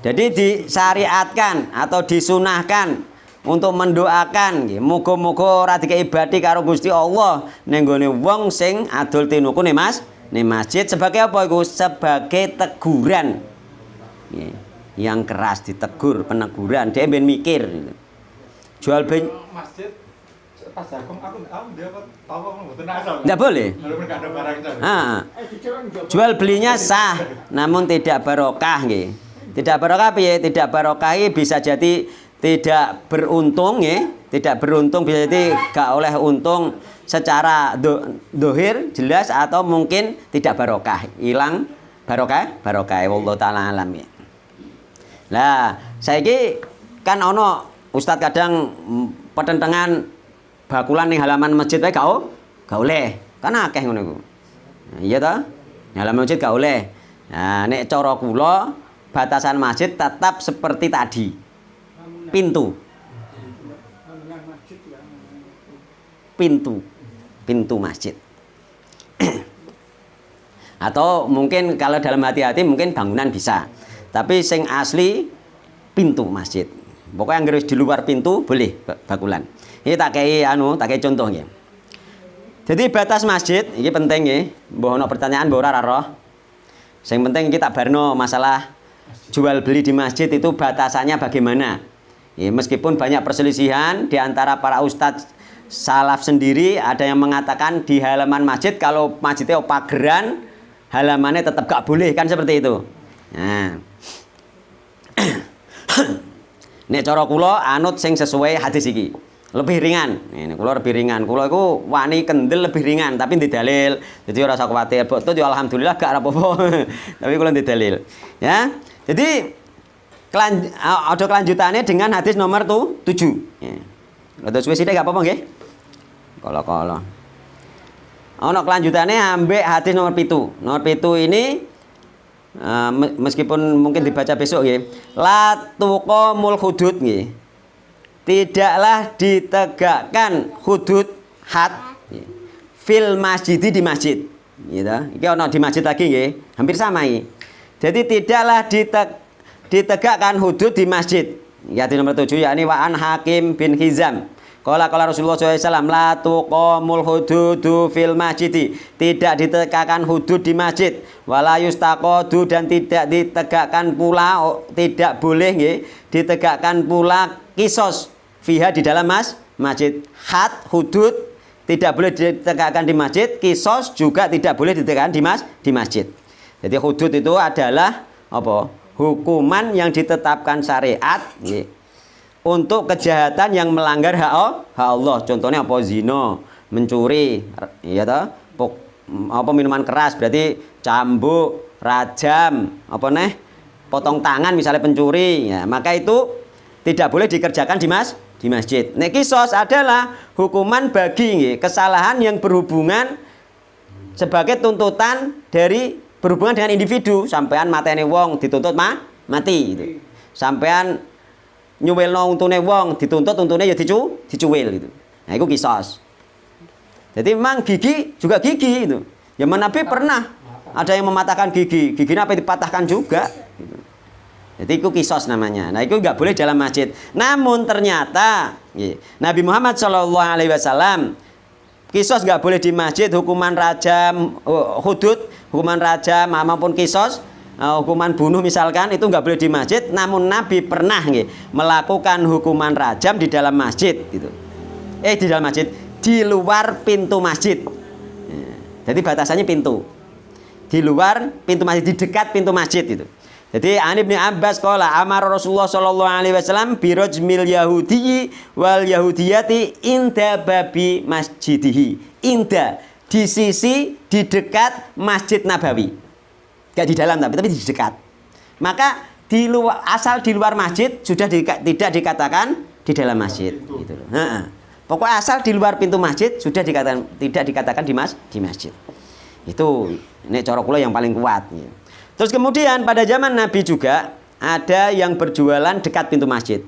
Jadi disyariatkan atau disunahkan untuk mendoakan nggih, muga-muga ora dikei ibadi karo Gusti Allah ning gone wong sing adol tinuku ning masjid sebagai apa iku? Sebagai teguran. Nggih, yang keras ditegur, peneguran, dia ben mikir gitu. Jual beli masjid pas jagung aku dia tahu mboten asal. Enggak boleh. Enggak ada barang itu. Jual belinya sah, namun tidak barokah nggih. Tidak barokah piye? Tidak barokah bisa jadi tidak beruntung nggih, tidak beruntung bisa jadi gak oleh untung secara dohir jelas atau mungkin tidak barokah, hilang barokah wallahu taala alam ya. Lah, saiki kan ono ustaz kadang petentengan bakulan ning halaman masjid wae gak oleh. Kan akeh ngono iku. Nah, iya ta? Halaman masjid gak oleh. Nah, nek cara kula batasan masjid tetap seperti tadi. Pintu masjid. Atau mungkin kalau dalam hati-hati mungkin bangunan bisa. Tapi sing asli pintu masjid. Pokoknya yang harus di luar pintu boleh bakulan. Ini tak kei contoh nggih. Jadi batas masjid ini penting nggih. Mbah ono pertanyaan mbah ora roh. Sing penting kita barno masalah jual beli di masjid itu batasannya bagaimana. Ya, meskipun banyak perselisihan di antara para ustadz salaf sendiri, ada yang mengatakan di halaman masjid kalau masjidnya pageran halamannya tetap gak boleh, kan seperti itu. Nah. Nek cara kula anut sing sesuai hadis iki. Lebih ringan. Ini kula lebih ringan. Kula iku wani kendel lebih ringan tapi ndi dalil. Jadi ora usah kuwatir. Botut ya alhamdulillah gak apa-apa. Tapi kula ndi dalil. Ya. Jadi ada kelanjutannya dengan hadis nomor 7. Ya. Rada suwe sithik gak apa-apa nggih? Kala-kala. Ana kelanjutannya ambek hadis nomor 7. Nomor 7 ini meskipun mungkin dibaca besok nggih. La tuqamul hudud nggih. Tidaklah ditegakkan hudud had fil masjid di masjid. Gitu. Iki ana di masjid lagi nggih. Hampir sama iki. Jadi tidaklah ditegakkan hudud di masjid. Ya di nomor 7 yakni wa an Hakim bin Hizam. Qala Rasulullah SAW la tuqamul hududu fil masjid. Tidak ditegakkan hudud di masjid. Wala yustaqadu dan tidak ditegakkan pula tidak boleh nggih ditegakkan pula kisos fiha di dalam masjid. Had hudud tidak boleh ditegakkan di masjid, kisos juga tidak boleh ditegakkan di masjid. Jadi hudud itu adalah apa? Hukuman yang ditetapkan syariat nggih. Untuk kejahatan yang melanggar hak Allah. Contohnya apa? Zina, mencuri, ya toh? Apa minuman keras berarti cambuk, rajam, apa nih? Potong tangan misalnya pencuri. Ya, maka itu tidak boleh dikerjakan di masjid. Nek kisos adalah hukuman bagi kesalahan yang berhubungan sebagai tuntutan dari berhubungan dengan individu. Sampean mateni wong dituntut mati gitu. Sampean nyuwilno untune wong dituntut untune ya dicuwil gitu. Nah, itu kisos. Jadi memang gigi juga gigi itu. Zaman Nabi pernah ada yang mematahkan gigi. Giginya apa dipatahkan juga gitu. Jadi itu kisos namanya. Nah, itu nggak boleh dalam masjid. Namun ternyata Nabi Muhammad SAW kisos nggak boleh di masjid. Hukuman rajam, hudud, hukuman rajam maupun kisos, hukuman bunuh misalkan itu nggak boleh di masjid. Namun Nabi pernah melakukan hukuman rajam di dalam masjid gitu. Di dalam masjid, di luar pintu masjid. Jadi batasannya pintu. Di luar pintu masjid, di dekat pintu masjid itu. Jadi An Ibnu Abbas qala amara Rasulullah sallallahu alaihi wasallam bi rajmil yahudi wal yahudiyati inda babi masjidihi. Inda di sisi di dekat Masjid Nabawi. Enggak di dalam tapi di dekat. Maka di luar asal di luar masjid sudah tidak dikatakan di dalam masjid gitu loh. Pokoknya asal di luar pintu masjid sudah tidak dikatakan di masjid. Itu ini cara kula yang paling kuat gitu. Terus kemudian pada zaman Nabi juga ada yang berjualan dekat pintu masjid.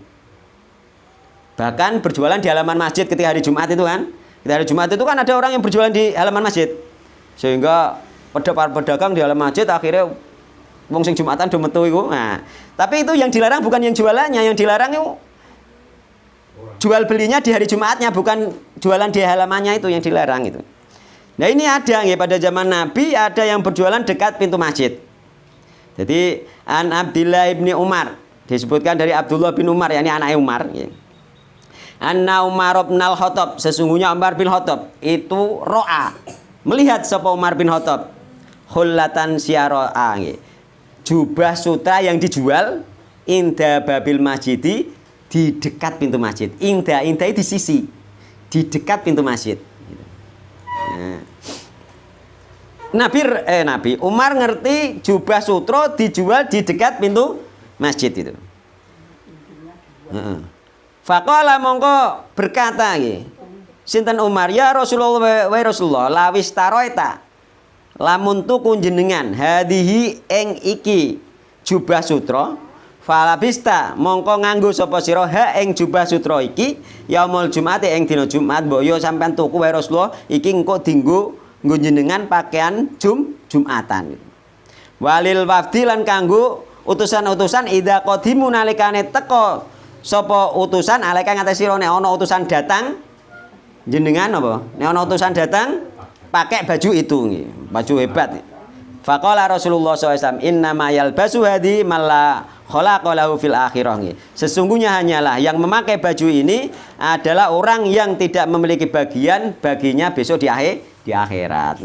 Bahkan berjualan di halaman masjid ketika hari Jumat itu kan. Ketika hari Jumat itu kan ada orang yang berjualan di halaman masjid. Sehingga pedagang di halaman masjid akhirnya Wong sing Jumatan do metu iku. Nah, tapi itu yang dilarang bukan yang jualannya, yang dilarang itu jual belinya di hari Jumatnya, bukan jualan di halamannya itu yang dilarang itu. Nah, ini ada ya pada zaman Nabi, ada yang berjualan dekat pintu masjid. Jadi an Abdillah ibni Umar, disebutkan dari Abdullah bin Umar, yakni anaknya Umar ya. Anna Umar bin Al-Khattab, sesungguhnya Umar bin Khattab itu ro'a, melihat sapa Umar bin Khattab khullatan syara'a nggih. Jubah sutra yang dijual inda babil masjidi, di dekat pintu masjid. Inda di sisi, di dekat pintu masjid. Nah. Nabi Umar ngerti jubah sutra dijual di dekat pintu masjid itu. Faqala mongko berkata nggih. Sinten Umar, ya Rasulullah wa Rasulullah, lawis taroita. Lamun tuku jenengan hadihi ing iki jubah sutra, falabista mongko nganggo sapa sira ha ing jubah sutra iki yaumul Jumat ing dina Jumat, mbok yo sampean tuku wae Rasulullah iki engko dinggo nggo jenengan pakaian Jumatan. Walil wafdi lan kanggo utusan-utusan ida qadimu nalikane teka sapa utusan alika ngates sira nek ana utusan datang jenengan apa? Nek ana utusan datang pakai baju itu nggih, baju hebat. Faqala Rasulullah SAW, inna ma yalbasu hadi malla khalaqa lahu fil akhirah nggih. Sesungguhnya hanyalah yang memakai baju ini adalah orang yang tidak memiliki bagian baginya besok di akhirat.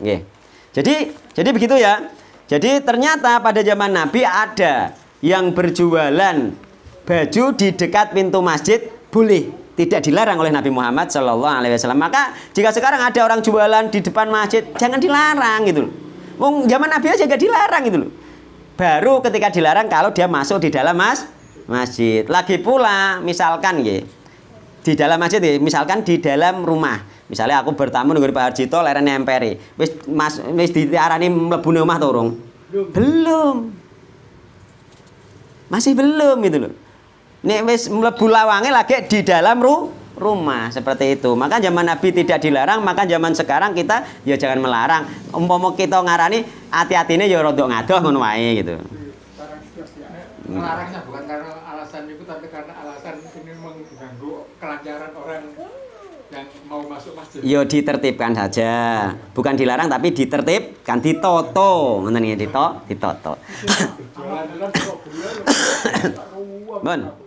Nggih. Jadi begitu ya. Jadi ternyata pada zaman Nabi ada yang berjualan baju di dekat pintu masjid boleh. Tidak dilarang oleh Nabi Muhammad SAW. Maka jika sekarang ada orang jualan di depan masjid, jangan dilarang gitu loh. Wong zaman Nabi aja gak dilarang gitu loh. Baru ketika dilarang kalau dia masuk di dalam masjid. Lagi pula misalkan ya, di dalam masjid ya, misalkan di dalam rumah. Misalnya aku bertamu dengan Pak Harjito leren nemperi. Wis diarani mlebu omah to urung? Belum. Masih belum gitu loh. Nek wis mlebu lawange lagi di dalam rumah seperti itu. Maka zaman Nabi tidak dilarang, maka zaman sekarang kita ya jangan melarang. Umpama kita ngarani hati-hatine ya rada ngadoh ngono wae gitu. Melarangnya bukan karena alasan itu, tapi karena alasan ini mengganggu kelancaran orang yang mau masuk masjid. Ya ditertibkan saja. Bukan dilarang tapi ditertibkan, ditoto. Ngoten nggih, ditoto. Bon.